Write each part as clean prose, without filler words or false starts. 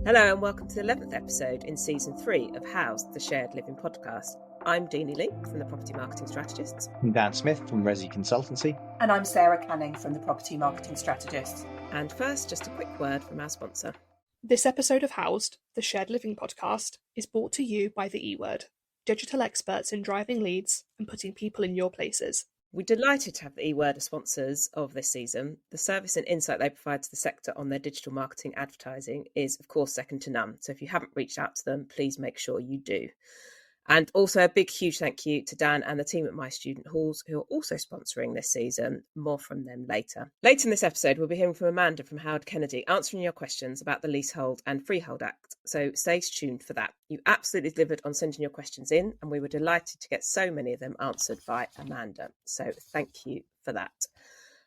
Hello and welcome to the 11th episode in Season 3 of House, the Shared Living podcast. I'm Deenie Link from the Property Marketing Strategists. I'm Dan Smith from Resi Consultancy. And I'm Sarah Canning from the Property Marketing Strategists. And first, just a quick word from our sponsor. This episode of Housed, the Shared Living podcast, is brought to you by the E-Word, digital experts in driving leads and putting people in your places. We're delighted to have the E-Word as sponsors of this season. The service and insight they provide to the sector on their digital marketing advertising is, of course, second to none. So if you haven't reached out to them, please make sure you do. And also a big, huge thank you to Dan and the team at My Student Halls, who are also sponsoring this season. More from them later. Later in this episode, we'll be hearing from Amanda from Howard Kennedy, answering your questions about the Leasehold and Freehold Act. So stay tuned for that. You absolutely delivered on sending your questions in, and we were delighted to get so many of them answered by Amanda. So thank you for that.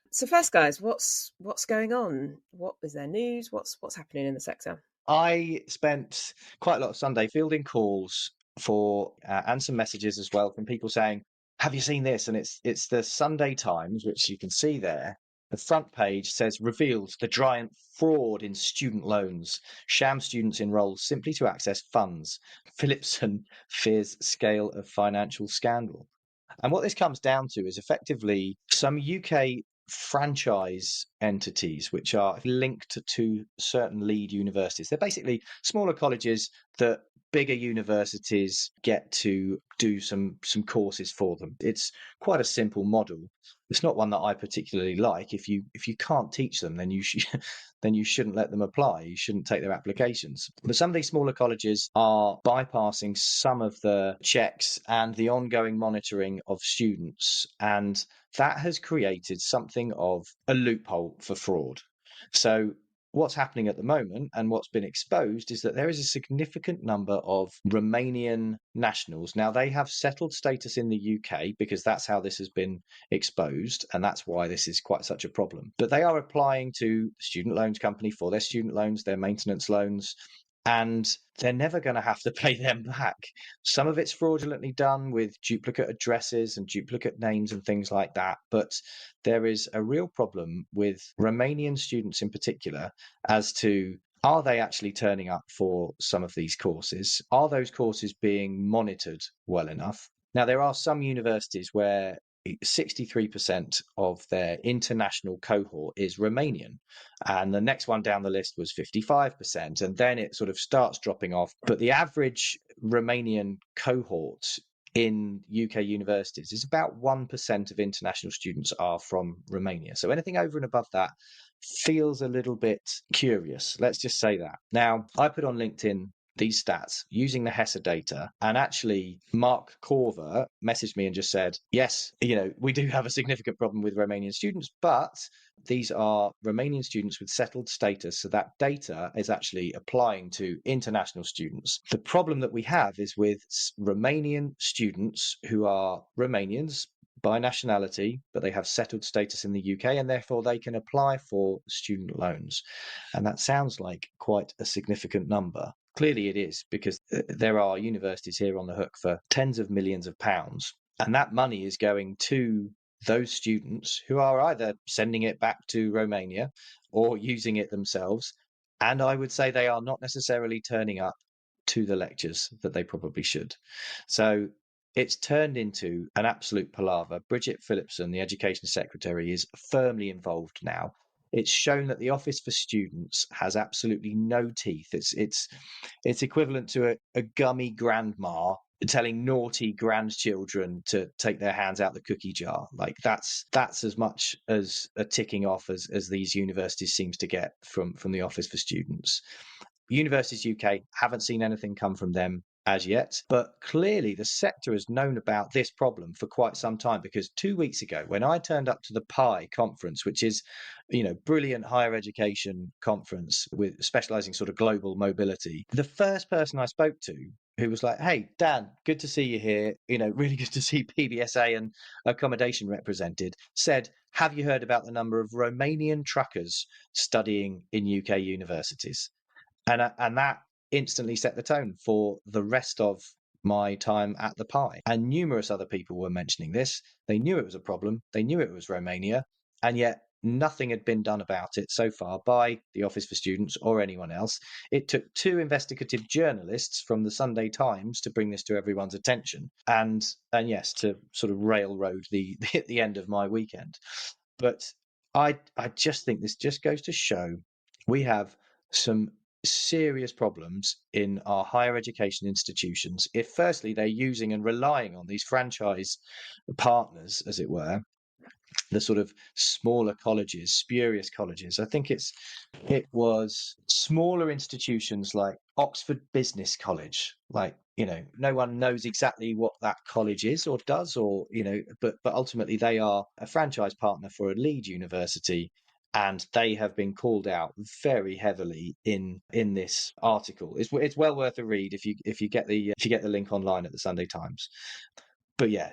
So first, guys, what's going on? What is their news? What's happening in the sector? I spent quite a lot of Sunday fielding calls for and some messages as well from people saying, have you seen this? And it's the Sunday Times, which you can see there. The front page says, reveals the giant fraud in student loans. Sham students enroll simply to access funds. Philipson fears scale of financial scandal. And what this comes down to is effectively some UK franchise entities which are linked to certain lead universities. They're basically smaller colleges that bigger universities get to do some courses for them. It's quite a simple model. It's not one that I particularly like. If you can't teach them, then you shouldn't let them apply. You shouldn't take their applications. But some of these smaller colleges are bypassing some of the checks and the ongoing monitoring of students, and that has created something of a loophole for fraud. So what's happening at the moment and what's been exposed is that there is a significant number of Romanian nationals. Now, they have settled status in the UK because that's how this has been exposed, and that's why this is quite such a problem. But they are applying to the student loans company for their student loans, their maintenance loans, and they're never going to have to pay them back. Some of it's fraudulently done with duplicate addresses and duplicate names and things like that. But there is a real problem with Romanian students in particular as to, are they actually turning up for some of these courses? Are those courses being monitored well enough? Now, there are some universities where 63% of their international cohort is Romanian, and the next one down the list was 55%, and then it sort of starts dropping off. But the average Romanian cohort in UK universities is about 1% of international students are from Romania. So anything over and above that feels a little bit curious. Let's just say that. Now, I put on LinkedIn these stats using the HESA data, and actually Mark Corver messaged me and just said, yes, we do have a significant problem with Romanian students, but these are Romanian students with settled status, so that data is actually applying to international students. The problem that we have is with Romanian students who are Romanians by nationality, but they have settled status in the UK, and therefore they can apply for student loans. And that sounds like quite a significant number. Clearly it is, because there are universities here on the hook for tens of millions of pounds, and that money is going to those students who are either sending it back to Romania or using it themselves. And I would say they are not necessarily turning up to the lectures that they probably should. So it's turned into an absolute palaver. Bridget Philipson, the Education Secretary, is firmly involved now. It's shown that the Office for Students has absolutely no teeth. It's equivalent to a gummy grandma telling naughty grandchildren to take their hands out the cookie jar. Like that's as much as a ticking off as these universities seems to get from the Office for Students. Universities UK haven't seen anything come from them as yet, but clearly the sector has known about this problem for quite some time, because 2 weeks ago when I turned up to the PI conference, which is brilliant higher education conference with specializing sort of global mobility, the first person I spoke to, who was like, hey Dan, good to see you here, really good to see PBSA and accommodation represented, said, have you heard about the number of Romanian truckers studying in UK universities? And that instantly set the tone for the rest of my time at the PI. And numerous other people were mentioning this. They knew it was a problem. They knew it was Romania. And yet nothing had been done about it so far by the Office for Students or anyone else. It took 2 investigative journalists from the Sunday Times to bring this to everyone's attention, and yes, to sort of railroad the end of my weekend. But I just think this just goes to show we have some serious problems in our higher education institutions if firstly they're using and relying on these franchise partners, as it were, the sort of smaller colleges, spurious colleges. I think it was smaller institutions like Oxford Business College, like, no one knows exactly what that college is or does, or, but ultimately they are a franchise partner for a lead university. And they have been called out very heavily in this article. It's well worth a read if you get the link online at the Sunday Times. But yeah,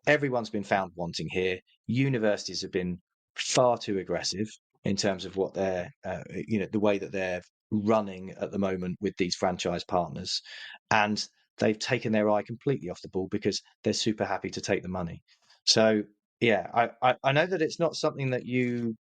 everyone's been found wanting here. Universities have been far too aggressive in terms of what they're, the way that they're running at the moment with these franchise partners, and they've taken their eye completely off the ball because they're super happy to take the money. So yeah, I know that it's not something that you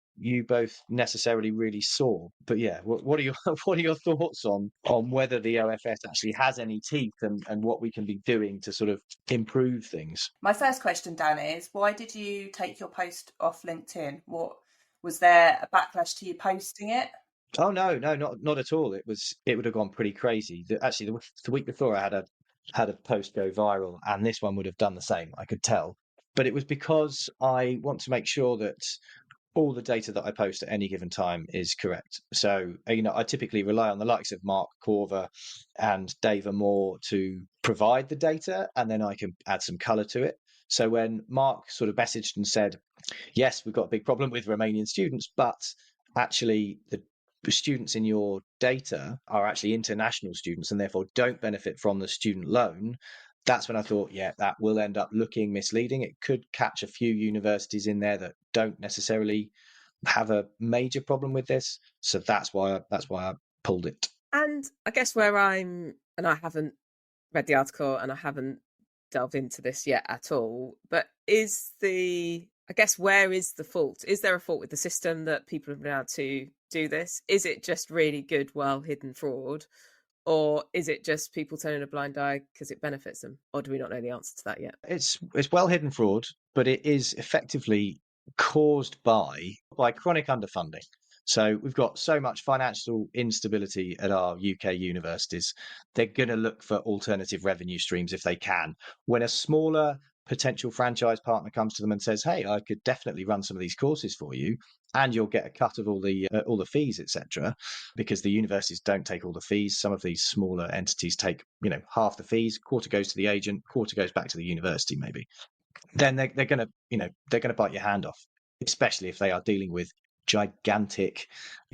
both necessarily really saw, but yeah, what are your what are your thoughts on whether the OFS actually has any teeth, and what we can be doing to sort of improve things? My first question, Dan, is why did you take your post off LinkedIn? What was there a backlash to you posting it? Oh no, not at all. It would have gone pretty crazy. Actually, the week before I had a post go viral, and this one would have done the same. I could tell, but it was because I want to make sure that all the data that I post at any given time is correct. So, I typically rely on the likes of Mark Corver and Dave Moore to provide the data, and then I can add some color to it. So when Mark sort of messaged and said, yes, we've got a big problem with Romanian students, but actually the students in your data are actually international students and therefore don't benefit from the student loan, that's when I thought, yeah, that will end up looking misleading. It could catch a few universities in there that don't necessarily have a major problem with this. So that's why I pulled it. And I guess and I haven't read the article and I haven't delved into this yet at all, but where is the fault? Is there a fault with the system that people have been able to do this? Is it just really good, well hidden fraud? Or is it just people turning a blind eye because it benefits them? Or do we not know the answer to that yet? It's well hidden fraud, but it is effectively caused by chronic underfunding. So we've got so much financial instability at our UK universities. They're going to look for alternative revenue streams if they can. When a smaller potential franchise partner comes to them and says, hey, I could definitely run some of these courses for you, and you'll get a cut of all the fees, etc., because the universities don't take all the fees. Some of these smaller entities take, half the fees. Quarter goes to the agent, quarter goes back to the university, maybe. Then they're going to bite your hand off, especially if they are dealing with gigantic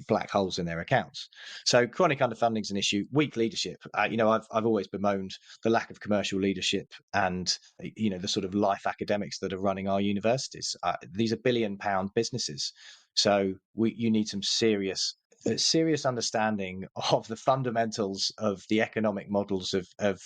black holes in their accounts. So chronic underfunding is an issue. Weak leadership. I've always bemoaned the lack of commercial leadership and the sort of life academics that are running our universities. These are billion-pound businesses, so you need some serious understanding of the fundamentals of the economic models of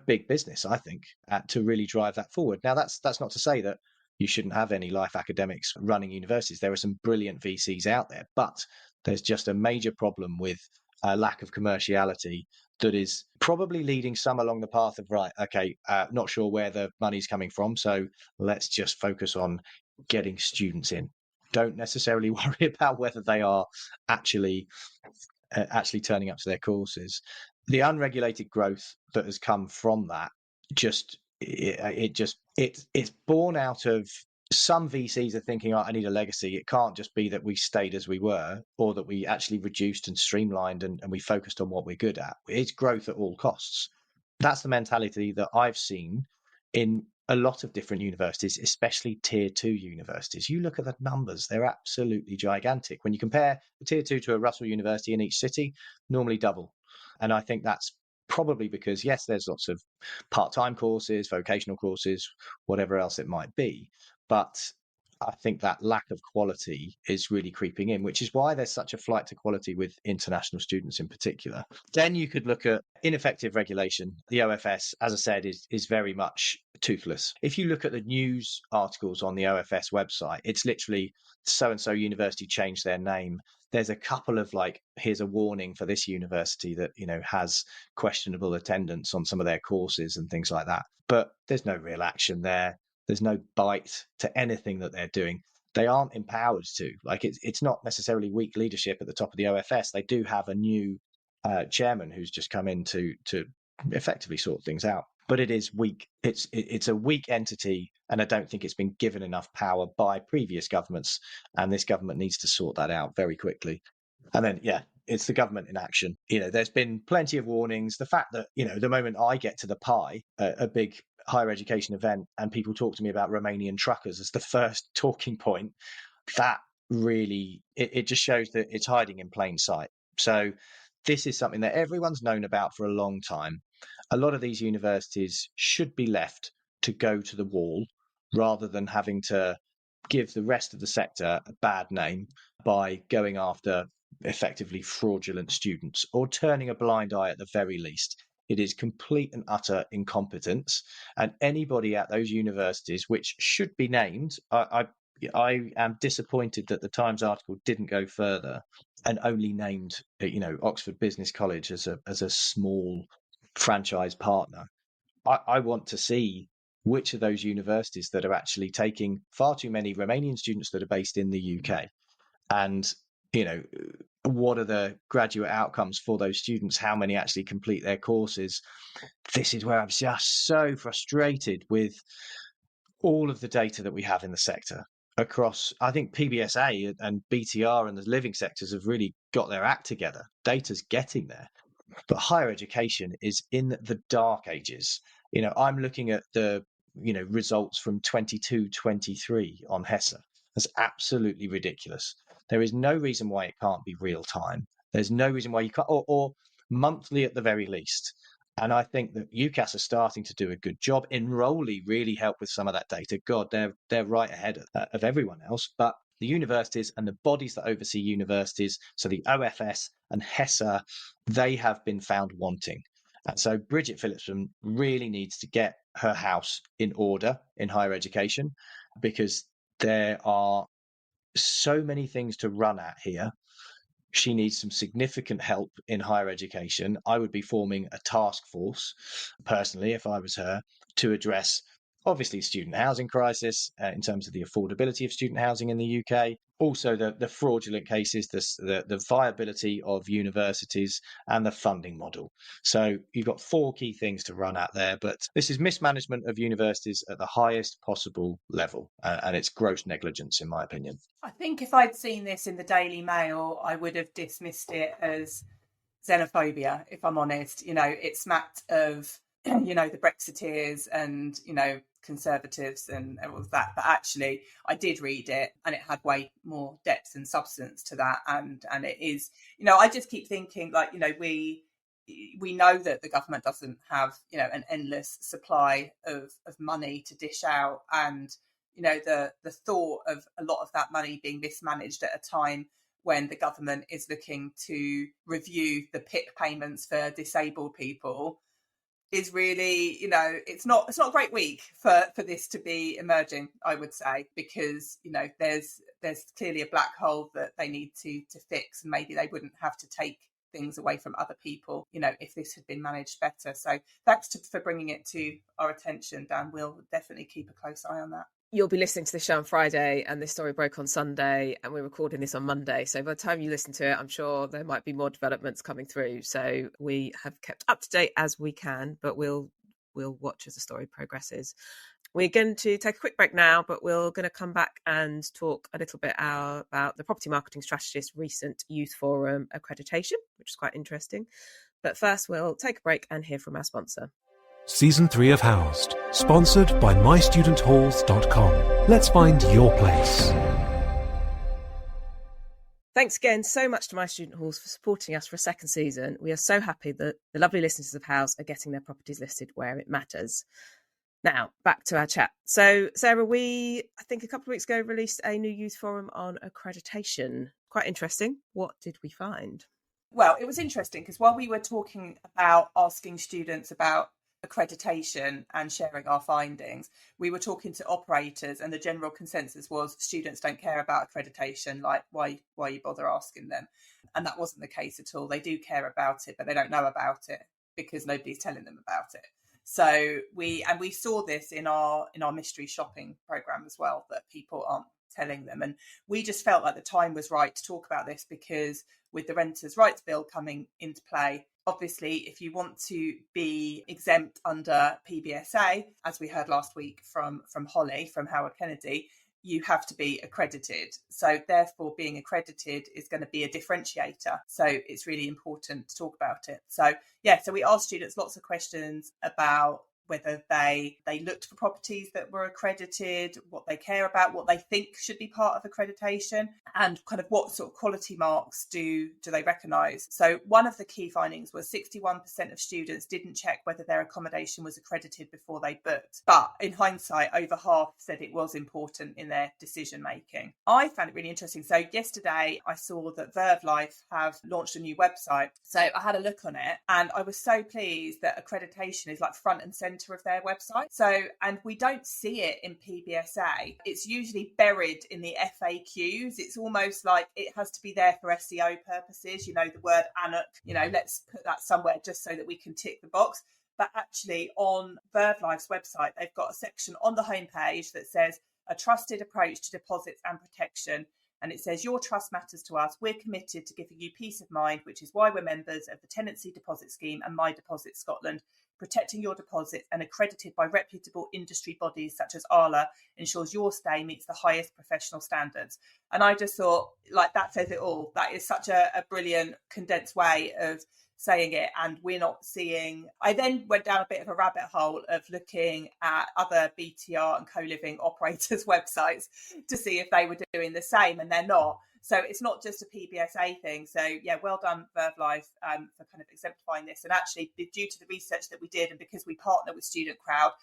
big business, I think, to really drive that forward. Now, that's not to say that you shouldn't have any life academics running universities. There are some brilliant VCs out there, but there's just a major problem with a lack of commerciality that is probably leading some along the path of, right, okay, not sure where the money's coming from, so let's just focus on getting students in. Don't necessarily worry about whether they are actually turning up to their courses. The unregulated growth that has come from that it's born out of some VCs are thinking, oh, I need a legacy. It can't just be that we stayed as we were, or that we actually reduced and streamlined and we focused on what we're good at. It's growth at all costs. That's the mentality that I've seen in a lot of different universities, especially tier 2 universities. You look at the numbers, they're absolutely gigantic. When you compare a tier 2 to a Russell University in each city, normally double. And I think that's probably because, yes, there's lots of part-time courses, vocational courses, whatever else it might be. But I think that lack of quality is really creeping in, which is why there's such a flight to quality with international students in particular. Then you could look at ineffective regulation. The OFS, as I said, is very much toothless. If you look at the news articles on the OFS website, it's literally so-and-so university changed their name. There's a couple of here's a warning for this university that, has questionable attendance on some of their courses and things like that. But there's no real action there. There's no bite to anything that they're doing. They aren't empowered to. It's not necessarily weak leadership at the top of the OFS. They do have a new chairman who's just come in to effectively sort things out. But it is weak. It's a weak entity, and I don't think it's been given enough power by previous governments. And this government needs to sort that out very quickly. And then, it's the government in action. There's been plenty of warnings. The fact that, the moment I get to the pie, a big higher education event, and people talk to me about Romanian truckers as the first talking point, that really, it just shows that it's hiding in plain sight. So this is something that everyone's known about for a long time. A lot of these universities should be left to go to the wall rather than having to give the rest of the sector a bad name by going after effectively fraudulent students or turning a blind eye at the very least. It is complete and utter incompetence. And anybody at those universities, which should be named, I am disappointed that the Times article didn't go further and only named, Oxford Business College as a small franchise partner. I want to see which of those universities that are actually taking far too many Romanian students that are based in the UK, and what are the graduate outcomes for those students? How many actually complete their courses? This is where I'm just so frustrated with all of the data that we have in the sector across. I think PBSA and BTR and the living sectors have really got their act together. Data's getting there. But higher education is in the dark ages. I'm looking at the results from 22-23 on HESA. That's absolutely ridiculous. There is no reason why it can't be real time. There's no reason why you can't, or monthly at the very least. And I think that UCAS are starting to do a good job. Enrollee really helped with some of that data. God, they're right ahead of everyone else. But the universities and the bodies that oversee universities, so the OFS and HESA, they have been found wanting. And so Bridget Phillipson really needs to get her house in order in higher education, because there are so many things to run at here. She needs some significant help in higher education. I would be forming a task force, personally, if I was her, to address, obviously, student housing crisis in terms of the affordability of student housing in the UK. Also, the fraudulent cases, the viability of universities and the funding model. So you've got 4 key things to run at there. But this is mismanagement of universities at the highest possible level. And it's gross negligence, in my opinion. I think if I'd seen this in the Daily Mail, I would have dismissed it as xenophobia, if I'm honest. It smacked of, the Brexiteers and, Conservatives and all of that. But actually, I did read it, and it had way more depth and substance to that. And it is, I just keep thinking, we know that the government doesn't have, an endless supply of money to dish out. And the thought of a lot of that money being mismanaged at a time when the government is looking to review the PIP payments for disabled people is really, it's not a great week for this to be emerging, I would say, because, there's clearly a black hole that they need to fix, and maybe they wouldn't have to take things away from other people, if this had been managed better. So thanks for bringing it to our attention, Dan. We'll definitely keep a close eye on that. You'll be listening to this show on Friday, and this story broke on Sunday, and we're recording this on Monday. So by the time you listen to it, I'm sure there might be more developments coming through. So we have kept up to date as we can, but we'll watch as the story progresses. We're going to take a quick break now, but we're going to come back and talk a little bit about the property marketing strategist's recent Youth Forum accreditation, which is quite interesting. But first, we'll take a break and hear from our sponsor. Season 3 of Housed, sponsored by mystudenthalls.com. Let's find your place. Thanks again so much to My Student Halls for supporting us for a second season. We are so happy that the lovely listeners of House are getting their properties listed where it matters. Now, back to our chat. So, Sarah, I think a couple of weeks ago, released a new youth forum on accreditation. Quite interesting. What did we find? Well, it was interesting because while we were talking about asking students about accreditation and sharing our findings, we were talking to operators, and the general consensus was students don't care about accreditation. Like, why you bother asking them? And that wasn't the case at all. They do care about it, but they don't know about it because nobody's telling them about it. So we saw this in our mystery shopping program as well, that people aren't telling them. And we just felt like the time was right to talk about this because with the Renters' Rights Bill coming into play, obviously, if you want to be exempt under PBSA, as we heard last week from Holly, from Howard Kennedy, you have to be accredited. So therefore, being accredited is going to be a differentiator. So it's really important to talk about it. So we asked students lots of questions about whether they looked for properties that were accredited, what they care about, what they think should be part of accreditation, and kind of what sort of quality marks do they recognise. So one of the key findings was 61% of students didn't check whether their accommodation was accredited before they booked. But in hindsight, over half said it was important in their decision making. I found it really interesting. So yesterday I saw that Verve Life have launched a new website. So I had a look on it and I was so pleased that accreditation is like front and centre of their website. So, and we don't see it in PBSA. It's usually buried in the FAQs. It's almost like it has to be there for SEO purposes. You know, the word ANOC, let's put that somewhere just so that we can tick the box. But actually on Verve Life's website, they've got a section on the homepage that says a trusted approach to deposits and protection. And it says, your trust matters to us. We're committed to giving you peace of mind, which is why we're members of the Tenancy Deposit Scheme and My Deposit Scotland. Protecting your deposits and accredited by reputable industry bodies such as ALA ensures your stay meets the highest professional standards. And I just thought, like, that says it all. That is such a brilliant condensed way of saying it. And we're not seeing... I then went down a bit of a rabbit hole of looking at other BTR and co-living operators' websites to see if they were doing the same, and they're not. So it's not just a PBSA thing. So yeah, well done Verve Life for kind of exemplifying this. And actually, due to the research that we did, and because we partner with Student Crowd,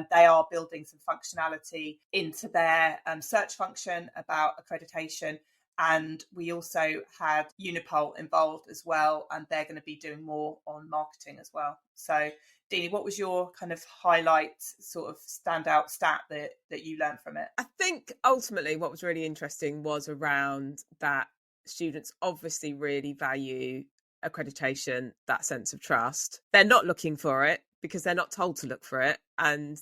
they are building some functionality into their search function about accreditation. And we also had Unipol involved as well, and they're going to be doing more on marketing as well. So Deanie, what was your kind of highlight sort of standout stat that you learned from it? I think ultimately what was really interesting was around that students obviously really value accreditation, that sense of trust. They're not looking for it because they're not told to look for it, and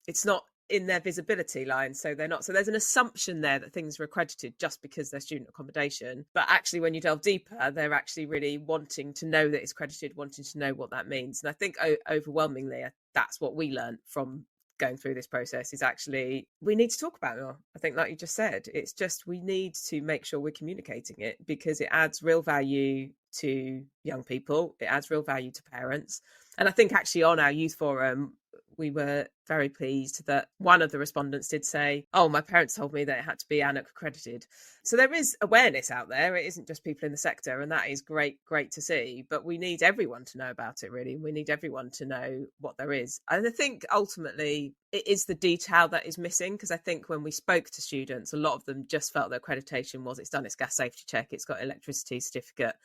it's not in their visibility line, so they're not. So there's an assumption there that things are accredited just because they're student accommodation. But actually, when you delve deeper, they're actually really wanting to know that it's accredited, wanting to know what that means. And I think overwhelmingly, that's what we learned from going through this process is actually we need to talk about it more. I think, like you just said, it's just we need to make sure we're communicating it because it adds real value to young people. It adds real value to parents. And I think actually on our youth forum, we were very pleased that one of the respondents did say, oh, my parents told me that it had to be ANOC accredited. So there is awareness out there. It isn't just people in the sector, and that is great to see. But we need everyone to know about it, really. We need everyone to know what there is. And I think ultimately it is the detail that is missing, because I think when we spoke to students, a lot of them just felt that accreditation was it's done its gas safety check, it's got electricity certificate.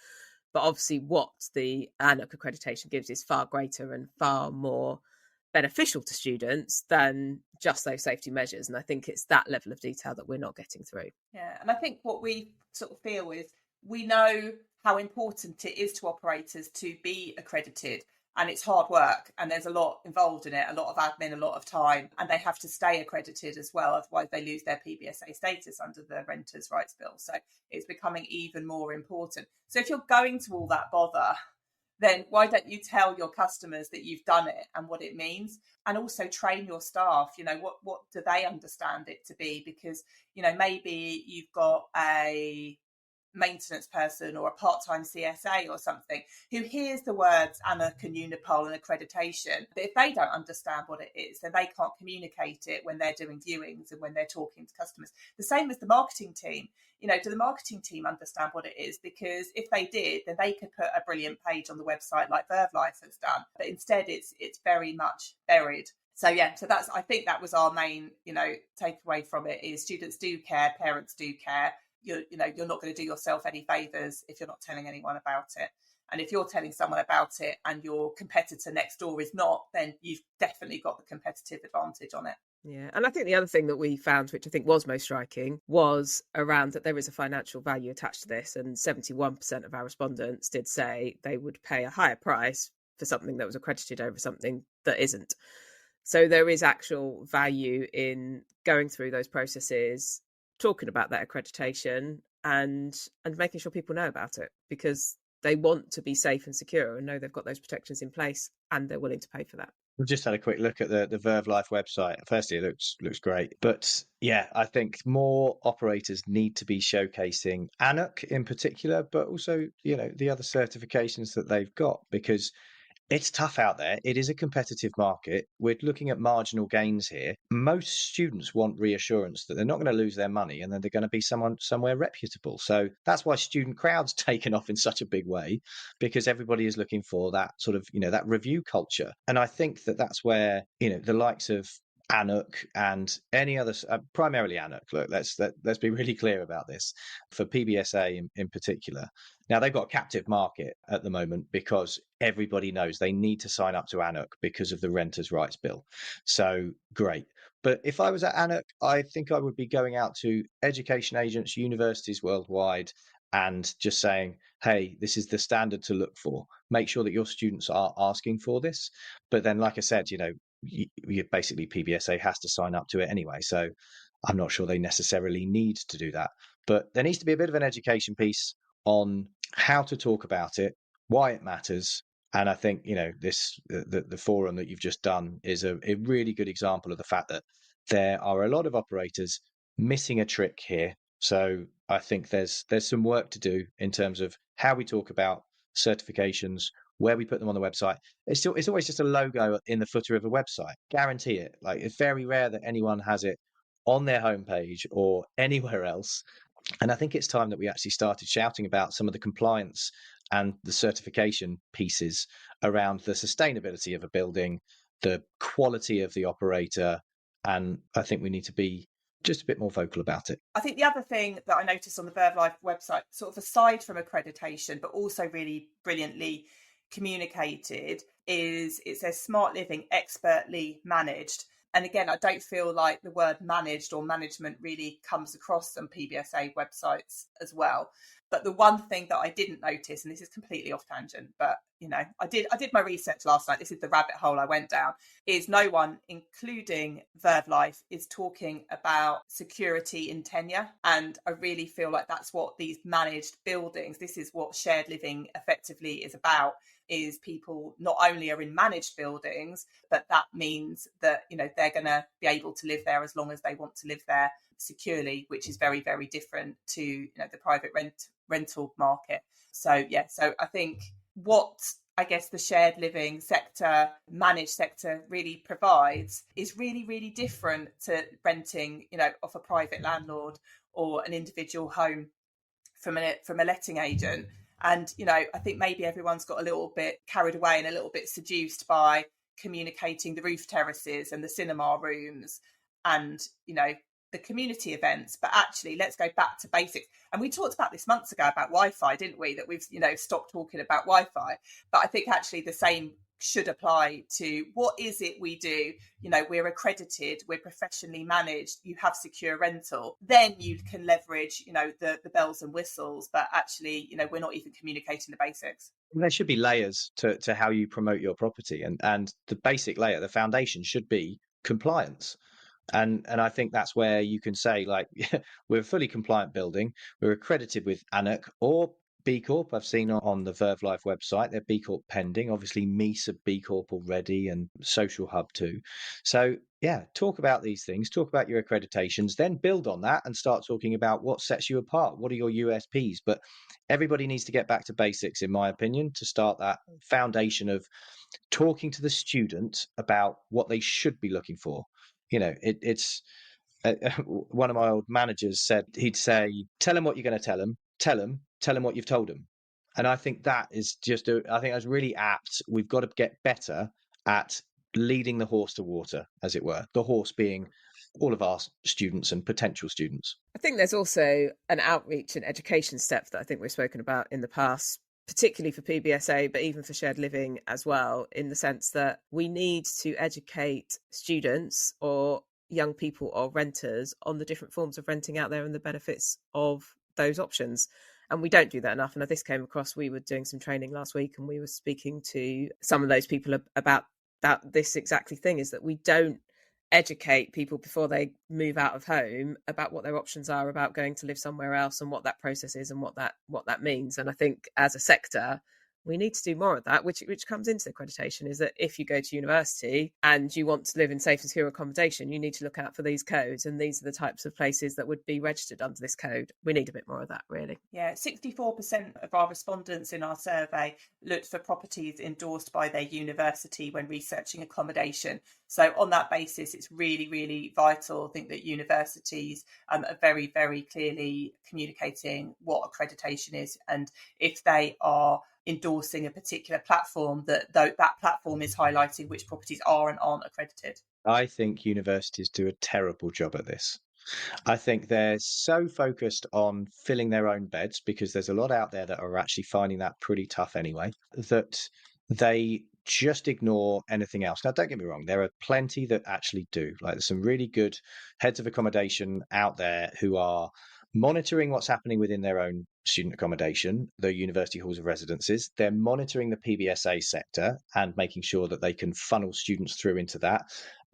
But obviously what the ANOC accreditation gives is far greater and far more beneficial to students than just those safety measures. And I think it's that level of detail that we're not getting through. Yeah, and I think what we sort of feel is we know how important it is to operators to be accredited, and it's hard work and there's a lot involved in it, a lot of admin, a lot of time, and they have to stay accredited as well, otherwise they lose their PBSA status under the Renters' Rights Bill. So it's becoming even more important. So if you're going to all that bother, then why don't you tell your customers that you've done it and what it means, and also train your staff, what do they understand it to be? Because, maybe you've got a maintenance person or a part-time CSA or something who hears the words ANOC and Unipol and accreditation, but if they don't understand what it is, then they can't communicate it when they're doing viewings and when they're talking to customers. The same as the marketing team. Do the marketing team understand what it is? Because if they did, then they could put a brilliant page on the website like Verve Life has done. But instead, it's very much buried. So yeah, so that's, I think that was our main, takeaway from it, is students do care, parents do care. You're not going to do yourself any favours if you're not telling anyone about it. And if you're telling someone about it and your competitor next door is not, then you've definitely got the competitive advantage on it. Yeah, and I think the other thing that we found, which I think was most striking, was around that there is a financial value attached to this, and 71% of our respondents did say they would pay a higher price for something that was accredited over something that isn't. So there is actual value in going through those processes, talking about that accreditation, and making sure people know about it, because they want to be safe and secure and know they've got those protections in place and they're willing to pay for that. We've just had a quick look at the Verve Life website. Firstly, it looks great. But yeah, I think more operators need to be showcasing ANUC in particular, but also, the other certifications that they've got, because it's tough out there. It is a competitive market. We're looking at marginal gains here. Most students want reassurance that they're not going to lose their money and that they're going to be somewhere reputable. So that's why student crowd's taken off in such a big way, because everybody is looking for that sort of, that review culture. And I think that that's where, the likes of ANUC and any other, primarily ANUC. Look, let's be really clear about this. For PBSA in particular, now they've got a captive market at the moment because everybody knows they need to sign up to ANUC because of the Renters' Rights Bill. So great. But if I was at ANUC, I think I would be going out to education agents, universities worldwide, and just saying, hey, this is the standard to look for. Make sure that your students are asking for this. But then, like I said, you basically PBSA has to sign up to it anyway. So I'm not sure they necessarily need to do that. But there needs to be a bit of an education piece on how to talk about it, why it matters. And I think, the forum that you've just done is a really good example of the fact that there are a lot of operators missing a trick here. So I think there's some work to do in terms of how we talk about certifications, where we put them on the website. It's always just a logo in the footer of a website. Guarantee it. Like, it's very rare that anyone has it on their homepage or anywhere else. And I think it's time that we actually started shouting about some of the compliance and the certification pieces around the sustainability of a building, the quality of the operator. And I think we need to be just a bit more vocal about it. I think the other thing that I noticed on the Verve Life website, sort of aside from accreditation, but also really brilliantly communicated, is it says smart living, expertly managed. And again, I don't feel like the word managed or management really comes across on PBSA websites as well. But the one thing that I didn't notice, and this is completely off tangent, but I did my research last night. This is the rabbit hole I went down. Is no one, including Verve Life, is talking about security in tenure. And I really feel like that's what these managed buildings, this is what shared living effectively is about. Is people not only are in managed buildings, but that means that they're going to be able to live there as long as they want to live there securely, which is very, very different to the private rental market. So I think what I guess the shared living sector, managed sector really provides is really, really different to renting off a private landlord or an individual home from a letting agent. And, I think maybe everyone's got a little bit carried away and a little bit seduced by communicating the roof terraces and the cinema rooms and, the community events. But actually, let's go back to basics. And we talked about this months ago about Wi-Fi, didn't we? That we've, stopped talking about Wi-Fi. But I think actually the same should apply to what is it we do. We're accredited, we're professionally managed, you have secure rental, then you can leverage the bells and whistles, but actually we're not even communicating the basics. There should be layers to how you promote your property, and the basic layer, the foundation, should be compliance. And I think that's where you can say, like, we're a fully compliant building, we're accredited with ANUC or B Corp. I've seen on the Verve Life website, they're B Corp pending. Obviously, Meese are B Corp already, and Social Hub too. So yeah, talk about these things, talk about your accreditations, then build on that and start talking about what sets you apart. What are your USPs? But everybody needs to get back to basics, in my opinion, to start that foundation of talking to the student about what they should be looking for. It's one of my old managers said, he'd say, tell them what you're going to tell them what you've told them. And I think that is I think that's really apt. We've got to get better at leading the horse to water, as it were, the horse being all of our students and potential students. I think there's also an outreach and education step that I think we've spoken about in the past, particularly for PBSA, but even for shared living as well, in the sense that we need to educate students or young people or renters on the different forms of renting out there and the benefits of those options. And we don't do that enough. And this came across, we were doing some training last week and we were speaking to some of those people about this exactly thing, is that we don't educate people before they move out of home about what their options are, about going to live somewhere else and what that process is and what that means. And I think as a sector, we need to do more of that, which comes into accreditation, is that if you go to university and you want to live in safe and secure accommodation, you need to look out for these codes. And these are the types of places that would be registered under this code. We need a bit more of that, really. Yeah, 64% of our respondents in our survey looked for properties endorsed by their university when researching accommodation. So on that basis, it's really, really vital, I think, that universities are very, very clearly communicating what accreditation is, and if they are endorsing a particular platform, that platform is highlighting which properties are and aren't accredited. I think universities do a terrible job at this. I think they're so focused on filling their own beds, because there's a lot out there that are actually finding that pretty tough anyway, that they just ignore anything else. Now, don't get me wrong, there are plenty that actually do. Like, there's some really good heads of accommodation out there who are monitoring what's happening within their own student accommodation, the university halls of residences. They're monitoring the PBSA sector and making sure that they can funnel students through into that.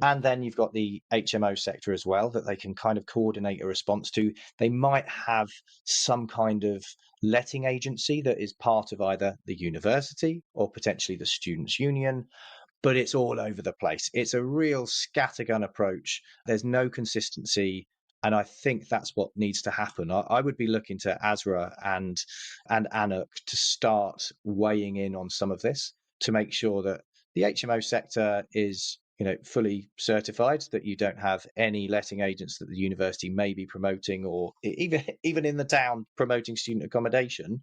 And then you've got the HMO sector as well, that they can kind of coordinate a response to. They might have some kind of letting agency that is part of either the university or potentially the students' union, but it's all over the place. It's a real scattergun approach. There's no consistency. And I think that's what needs to happen. I would be looking to ASRA and ANUC to start weighing in on some of this, to make sure that the HMO sector is, fully certified, that you don't have any letting agents that the university may be promoting, or even in the town promoting student accommodation,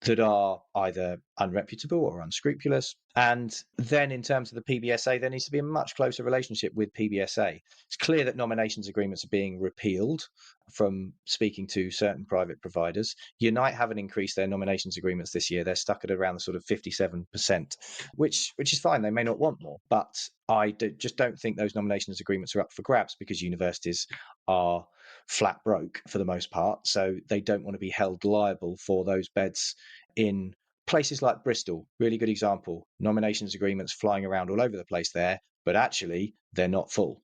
that are either unreputable or unscrupulous. And then in terms of the PBSA, there needs to be a much closer relationship with PBSA. It's clear that nominations agreements are being repealed from speaking to certain private providers. Unite haven't increased their nominations agreements this year. They're stuck at around the sort of 57%, which is fine. They may not want more, but I just don't think those nominations agreements are up for grabs, because universities are flat broke for the most part. So they don't want to be held liable for those beds in places like Bristol. Really good example. Nominations agreements flying around all over the place there, but actually they're not full.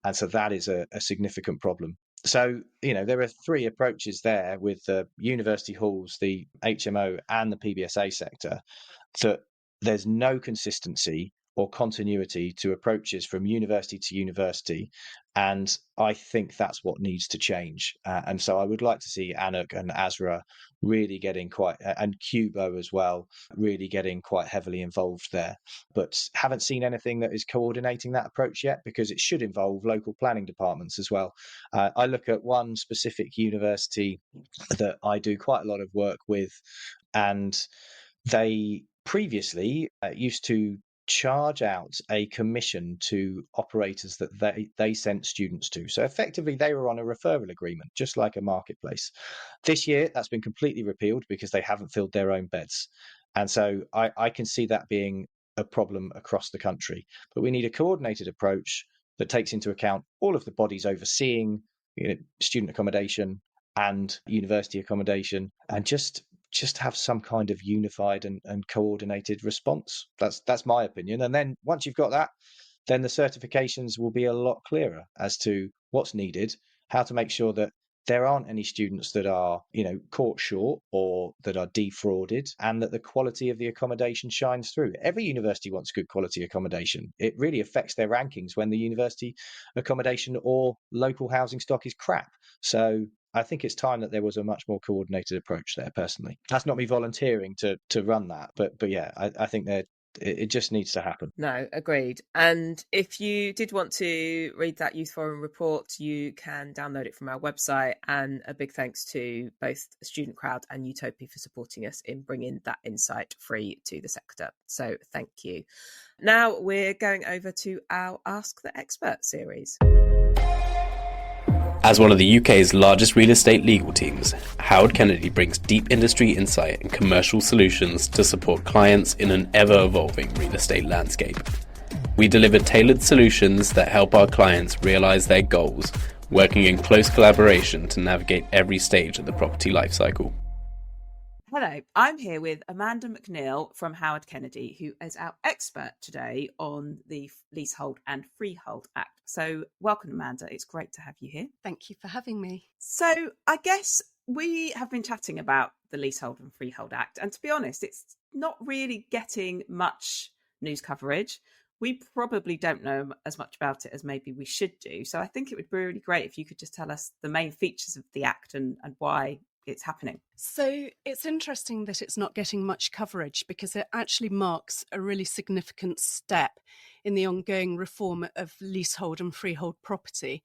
And so that is a significant problem. So, there are three approaches there with the university halls, the HMO and the PBSA sector, that there's no consistency or continuity to approaches from university to university. And I think that's what needs to change. And so I would like to see ANUC and ASRA really getting and QBO as well, really getting quite heavily involved there. But haven't seen anything that is coordinating that approach yet, because it should involve local planning departments as well. I look at one specific university that I do quite a lot of work with, and they previously used to charge out a commission to operators that they sent students to. So effectively, they were on a referral agreement, just like a marketplace. This year, that's been completely repealed because they haven't filled their own beds. And so I can see that being a problem across the country. But we need a coordinated approach that takes into account all of the bodies overseeing student accommodation and university accommodation, and just have some kind of unified and coordinated response. That's my opinion. And then once you've got that, then the certifications will be a lot clearer as to what's needed, how to make sure that there aren't any students that are, caught short or that are defrauded, and that the quality of the accommodation shines through. Every university wants good quality accommodation. It really affects their rankings when the university accommodation or local housing stock is crap. So I think it's time that there was a much more coordinated approach there, personally. That's not me volunteering to run that, but yeah, I think It just needs to happen. No, agreed. And if you did want to read that Youth Forum report, you can download it from our website. And a big thanks to both Student Crowd and Utopia for supporting us in bringing that insight free to the sector. So thank you. Now we're going over to our Ask the Expert series. As one of the UK's largest real estate legal teams, Howard Kennedy brings deep industry insight and commercial solutions to support clients in an ever-evolving real estate landscape. We deliver tailored solutions that help our clients realise their goals, working in close collaboration to navigate every stage of the property lifecycle. Hello, I'm here with Amanda McNeil from Howard Kennedy, who is our expert today on the Leasehold and Freehold Act. So welcome, Amanda. It's great to have you here. Thank you for having me. So I guess we have been chatting about the Leasehold and Freehold Act, and to be honest, it's not really getting much news coverage. We probably don't know as much about it as maybe we should do. So I think it would be really great if you could just tell us the main features of the Act and why it's happening. So it's interesting that it's not getting much coverage because it actually marks a really significant step in the ongoing reform of leasehold and freehold property.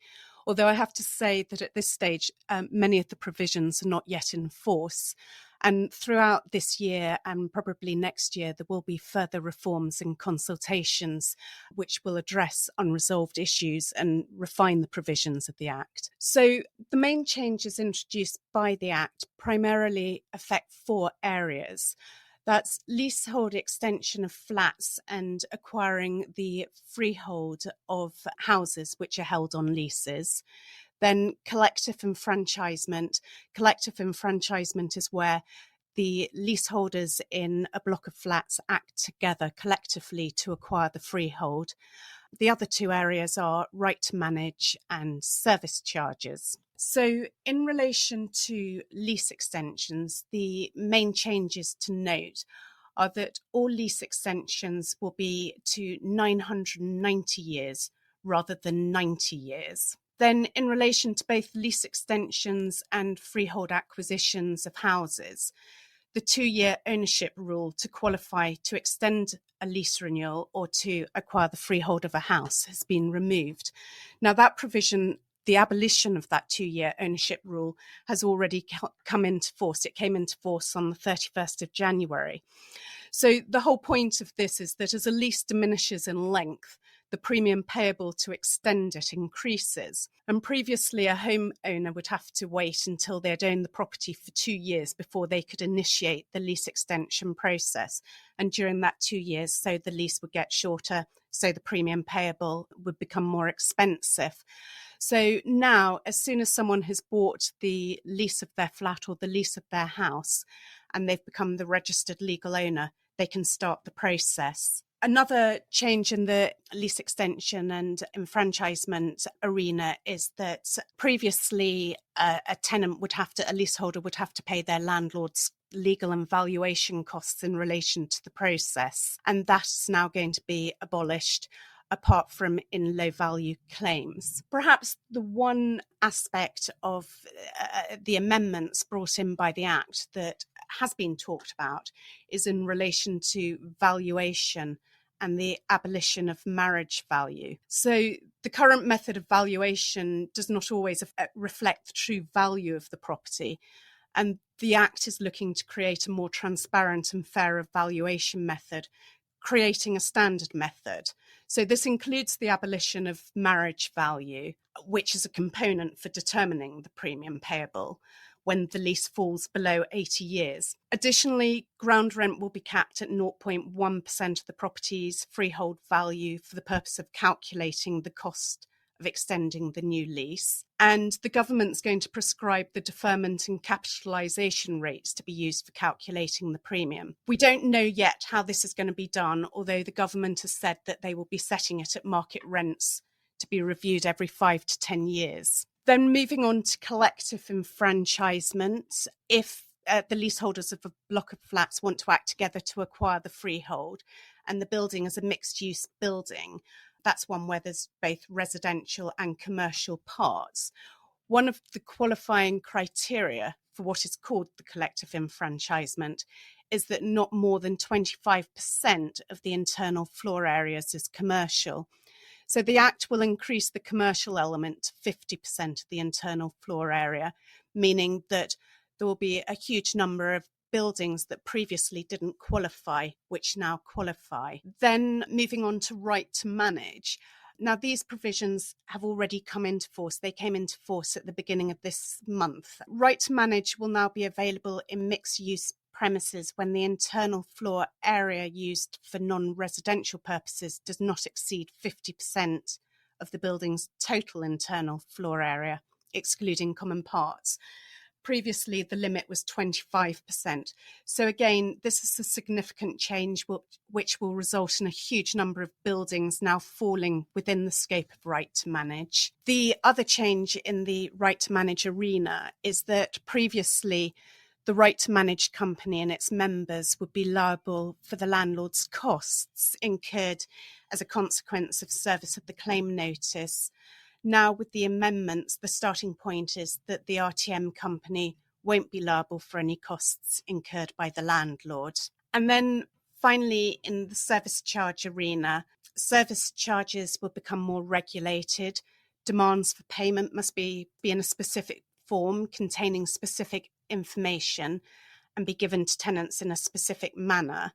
Although I have to say that at this stage, many of the provisions are not yet in force. And throughout this year and probably next year, there will be further reforms and consultations which will address unresolved issues and refine the provisions of the Act. So the main changes introduced by the Act primarily affect 4 areas. That's leasehold extension of flats and acquiring the freehold of houses which are held on leases. Then collective enfranchisement. Collective enfranchisement is where the leaseholders in a block of flats act together collectively to acquire the freehold. The other 2 areas are right to manage and service charges. So in relation to lease extensions, the main changes to note are that all lease extensions will be to 990 years rather than 90 years. Then in relation to both lease extensions and freehold acquisitions of houses, the 2-year ownership rule to qualify to extend a lease renewal or to acquire the freehold of a house has been removed. Now that provision, the abolition of that 2-year ownership rule, has already come into force. It came into force on the 31st of January. So the whole point of this is that as a lease diminishes in length, the premium payable to extend it increases. And previously, a homeowner would have to wait until they had owned the property for 2 years before they could initiate the lease extension process. And during that 2 years, so the lease would get shorter, so the premium payable would become more expensive. So now, as soon as someone has bought the lease of their flat or the lease of their house, and they've become the registered legal owner, they can start the process. Another change in the lease extension and enfranchisement arena is that previously a leaseholder would have to pay their landlord's legal and valuation costs in relation to the process. And that's now going to be abolished, apart from in low value claims. Perhaps the one aspect of the amendments brought in by the Act that has been talked about is in relation to valuation and the abolition of marriage value. So the current method of valuation does not always reflect the true value of the property. And the Act is looking to create a more transparent and fairer valuation method, creating a standard method. So this includes the abolition of marriage value, which is a component for determining the premium payable when the lease falls below 80 years. Additionally, ground rent will be capped at 0.1% of the property's freehold value for the purpose of calculating the cost of extending the new lease. And the government's going to prescribe the deferment and capitalisation rates to be used for calculating the premium. We don't know yet how this is going to be done, although the government has said that they will be setting it at market rents to be reviewed every 5 to 10 years. Then moving on to collective enfranchisement, if the leaseholders of a block of flats want to act together to acquire the freehold, and the building is a mixed-use building, that's one where there's both residential and commercial parts. One of the qualifying criteria for what is called the collective enfranchisement is that not more than 25% of the internal floor areas is commercial. So the Act will increase the commercial element to 50% of the internal floor area, meaning that there will be a huge number of buildings that previously didn't qualify, which now qualify. Then moving on to right to manage. Now, these provisions have already come into force. They came into force at the beginning of this month. Right to manage will now be available in mixed-use premises when the internal floor area used for non-residential purposes does not exceed 50% of the building's total internal floor area, excluding common parts. Previously, the limit was 25%. So again, this is a significant change which will result in a huge number of buildings now falling within the scope of right to manage. The other change in the right to manage arena is that previously the right to manage company and its members would be liable for the landlord's costs incurred as a consequence of service of the claim notice. Now, with the amendments, the starting point is that the RTM company won't be liable for any costs incurred by the landlord. And then finally, in the service charge arena, service charges will become more regulated. Demands for payment must be in a specific form containing specific information and be given to tenants in a specific manner.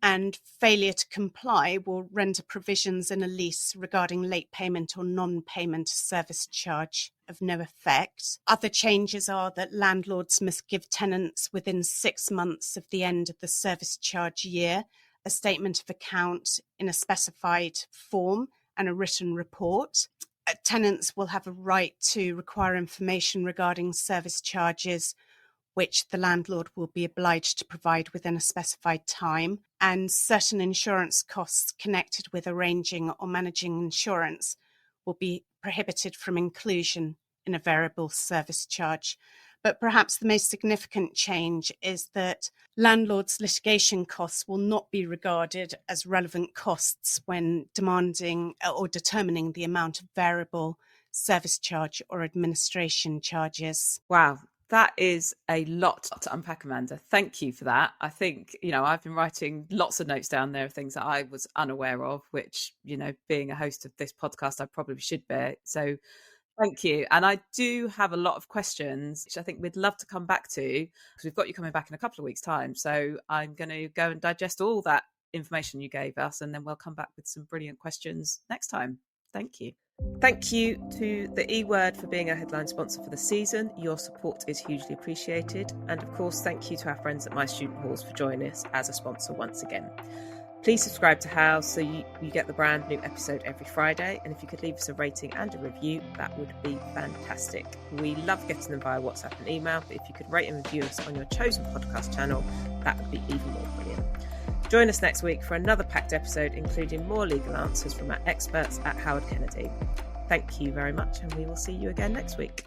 And failure to comply will render provisions in a lease regarding late payment or non-payment service charge of no effect. Other changes are that landlords must give tenants within 6 months of the end of the service charge year a statement of account in a specified form and a written report. Tenants will have a right to require information regarding service charges which the landlord will be obliged to provide within a specified time, and certain insurance costs connected with arranging or managing insurance will be prohibited from inclusion in a variable service charge. But perhaps the most significant change is that landlords' litigation costs will not be regarded as relevant costs when demanding or determining the amount of variable service charge or administration charges. Wow. That is a lot to unpack, Amanda. Thank you for that. I think, I've been writing lots of notes down there of things that I was unaware of, which, being a host of this podcast, I probably should bear. So thank you. And I do have a lot of questions, which I think we'd love to come back to, because we've got you coming back in a couple of weeks' time. So I'm going to go and digest all that information you gave us, and then we'll come back with some brilliant questions next time. Thank you. Thank you to the E-Word for being our headline sponsor for the season. Your support is hugely appreciated. And of course, thank you to our friends at My Student Halls for joining us as a sponsor once again. Please subscribe to House so you get the brand new episode every Friday. And if you could leave us a rating and a review, that would be fantastic. We love getting them via WhatsApp and email, but if you could rate and review us on your chosen podcast channel, that would be even more brilliant. Join us next week for another packed episode, including more legal answers from our experts at Howard Kennedy. Thank you very much, and we will see you again next week.